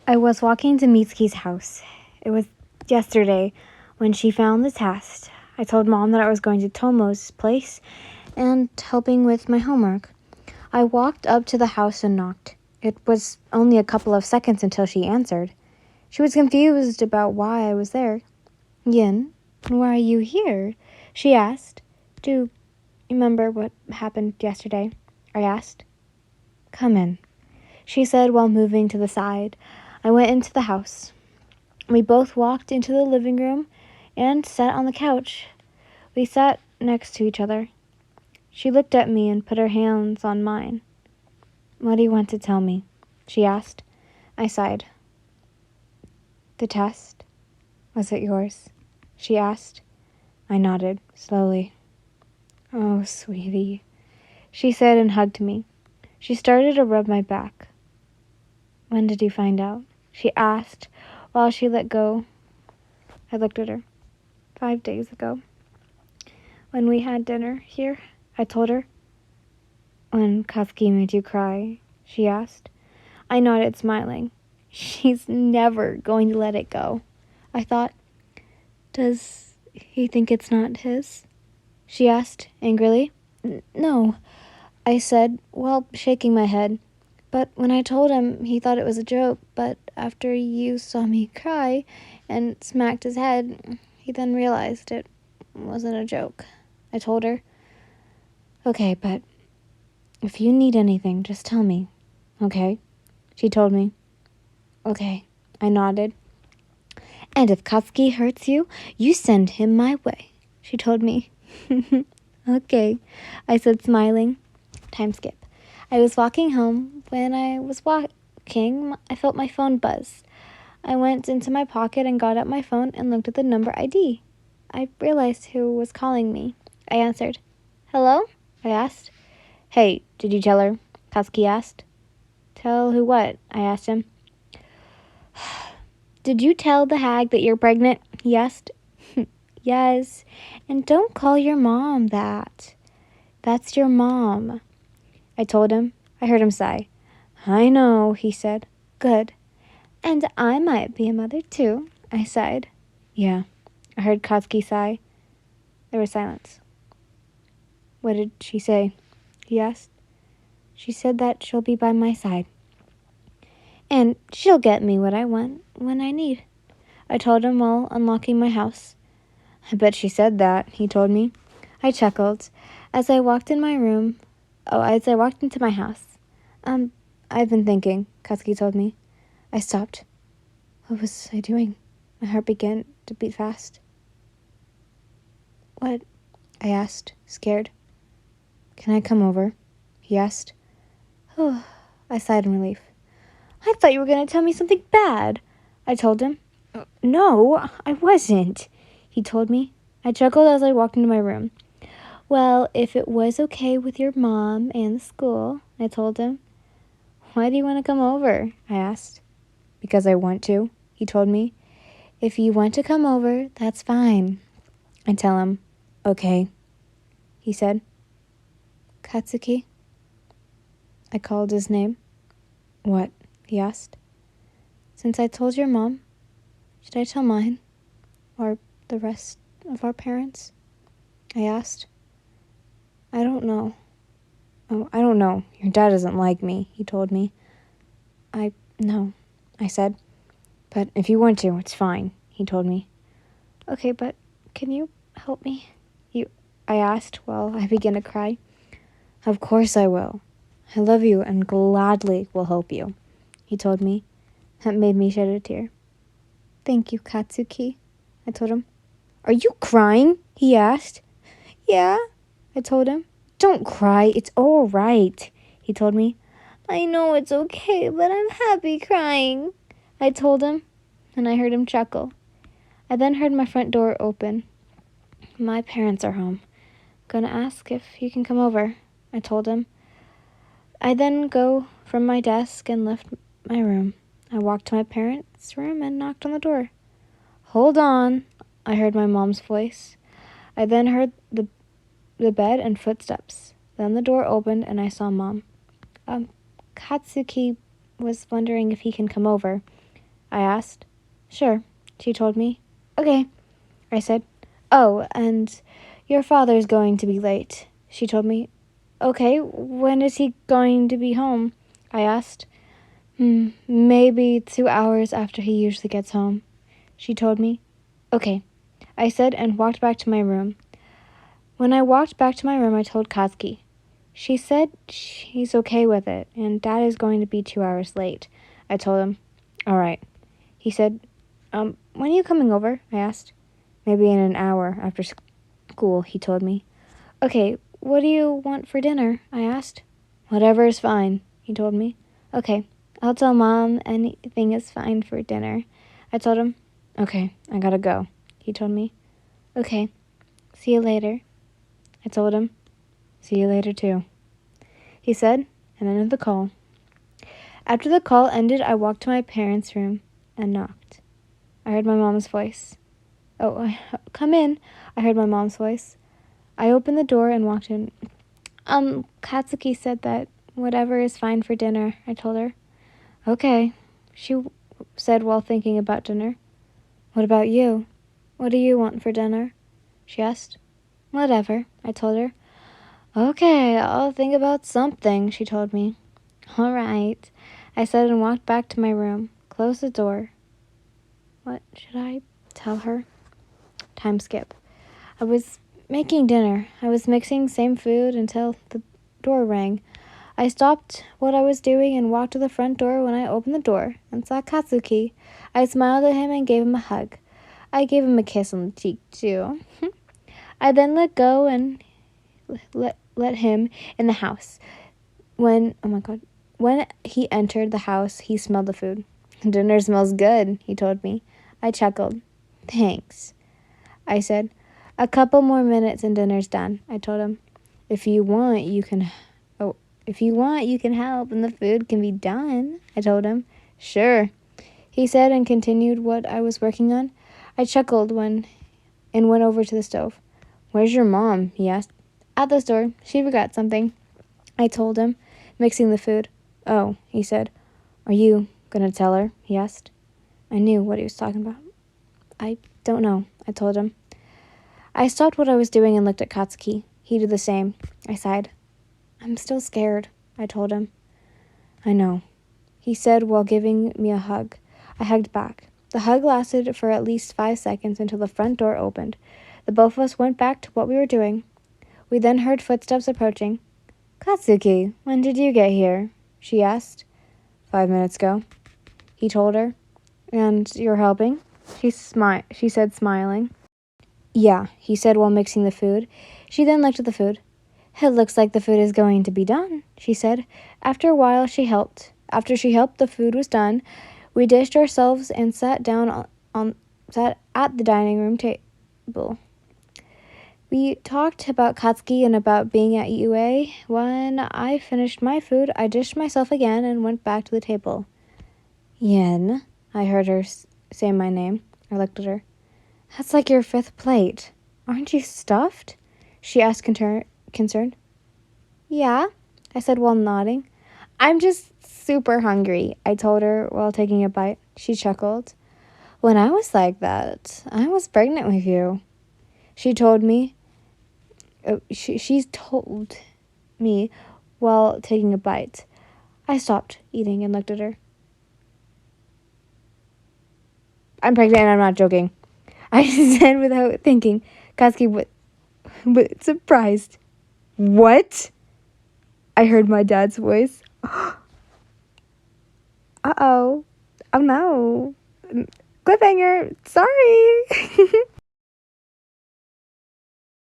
I was walking to Mitsuki's house. It was yesterday when she found the test. I told Mom that I was going to Tomo's place and helping with my homework. I walked up to the house and knocked. It was only a couple of seconds until she answered. She was confused about why I was there. Yin, why are you here? She asked. Do you remember what happened yesterday? I asked. Come in, she said while moving to the side. I went into the house. We both walked into the living room and sat on the couch. We sat next to each other. She looked at me and put her hands on mine. What do you want to tell me? She asked. I sighed. The test? Was it yours? She asked. I nodded, slowly. Oh, sweetie, she said and hugged me. She started to rub my back. When did you find out? She asked while she let go. I looked at her. 5 days ago. When we had dinner here, I told her. When Katsuki made you cry, she asked. I nodded, smiling. She's never going to let it go. I thought, does he think it's not his? She asked, angrily. No, I said, while shaking my head. But when I told him, he thought it was a joke. But after you saw me cry and smacked his head, he then realized it wasn't a joke. I told her. Okay, but if you need anything, just tell me. Okay? She told me. Okay, I nodded. And if Katsuki hurts you, you send him my way, she told me. Okay, I said, smiling. Time skip. I was walking home. When I was walking, I felt my phone buzz. I went into my pocket and got out my phone and looked at the number ID. I realized who was calling me. I answered. Hello? I asked. Hey, did you tell her? Katsuki asked. Tell who what? I asked him. Did you tell the hag that you're pregnant? He asked. Yes, and don't call your mom that. That's your mom. I told him. I heard him sigh. I know, he said. Good. And I might be a mother too, I sighed. Yeah, I heard Katsuki sigh. There was silence. What did she say? He asked. She said that she'll be by my side. And she'll get me what I want when I need. I told him while unlocking my house. I bet she said that, he told me. I chuckled. As I walked into my house. I've been thinking, Katsuki told me. I stopped. What was I doing? My heart began to beat fast. What? I asked, scared. Can I come over? He asked. Oh, I sighed in relief. I thought you were going to tell me something bad, I told him. No, I wasn't, he told me. I chuckled as I walked into my room. Well, if it was okay with your mom and the school, I told him. Why do you want to come over? I asked. Because I want to, he told me. If you want to come over, that's fine. I tell him. Okay, he said. Katsuki? I called his name. What? He asked. Since I told your mom, should I tell mine? Or the rest of our parents? I asked. I don't know. Oh, I don't know. Your dad doesn't like me, he told me. I know, I said. But if you want to, it's fine, he told me. Okay, but can you help me? I asked while I began to cry. Of course I will. I love you and gladly will help you, he told me. That made me shed a tear. Thank you, Katsuki, I told him. Are you crying? He asked. Yeah, I told him. Don't cry, it's all right, he told me. I know it's okay, but I'm happy crying, I told him, and I heard him chuckle. I then heard my front door open. My parents are home. Gonna ask if you can come over, I told him. I then go from my desk and left my room. I walked to my parents' room and knocked on the door. Hold on, I heard my mom's voice. I then heard the bed and footsteps. Then the door opened and I saw Mom. Katsuki was wondering if he can come over, I asked. Sure, she told me. Okay, I said. Oh, and your father's going to be late, she told me. Okay, when is he going to be home? I asked. Maybe 2 hours after he usually gets home, she told me. Okay, I said and walked back to my room. When I walked back to my room, I told Katsuki. She said she's okay with it, and Dad is going to be 2 hours late. I told him. All right. He said, when are you coming over? I asked. Maybe in an hour after school, he told me. Okay, what do you want for dinner? I asked. Whatever is fine, he told me. Okay, I'll tell Mom anything is fine for dinner. I told him. Okay, I gotta go, he told me. Okay, see you later. I told him. See you later, too, he said, and ended the call. After the call ended, I walked to my parents' room and knocked. I heard my mom's voice. Oh, come in, I heard my mom's voice. I opened the door and walked in. Katsuki said that whatever is fine for dinner, I told her. Okay, she said while thinking about dinner. What about you? What do you want for dinner? She asked. Whatever, I told her. Okay, I'll think about something, she told me. All right, I said and walked back to my room, closed the door. What should I tell her? Time skip. I was making dinner. I was mixing same food until the door rang. I stopped what I was doing and walked to the front door. When I opened the door and saw Katsuki, I smiled at him and gave him a hug. I gave him a kiss on the cheek, too. I then let go and let him in the house. When he entered the house, he smelled the food. Dinner smells good, he told me. I chuckled. Thanks, I said. A couple more minutes and dinner's done, I told him. If you want, you can help and the food can be done, I told him. Sure, he said and continued what I was working on. I chuckled and went over to the stove. Where's your mom? He asked. At the store. She forgot something, I told him, mixing the food. Oh, he said. Are you gonna tell her? He asked. I knew what he was talking about. I don't know, I told him. I stopped what I was doing and looked at Katsuki. He did the same. I sighed. I'm still scared, I told him. I know, he said while giving me a hug. I hugged back. The hug lasted for at least 5 seconds until the front door opened. The both of us went back to what we were doing. We then heard footsteps approaching. Katsuki, when did you get here? She asked. 5 minutes ago, he told her. And you're helping? She said, smiling. Yeah, he said while mixing the food. She then looked at the food. It looks like the food is going to be done, she said. After a while, she helped. After she helped, the food was done. We dished ourselves and sat at the dining room table. We talked about Katsuki and about being at UA. When I finished my food, I dished myself again and went back to the table. Yen, I heard her say my name. I looked at her. That's like your 5th plate. Aren't you stuffed? She asked concerned. Yeah, I said while nodding. I'm just super hungry, I told her while taking a bite. She chuckled. When I was like that, I was pregnant with you. She's told me while taking a bite. I stopped eating and looked at her. I'm pregnant and I'm not joking, I said without thinking. Katsuki was surprised. What? I heard my dad's voice. Uh-oh. Oh no. Cliffhanger. Sorry.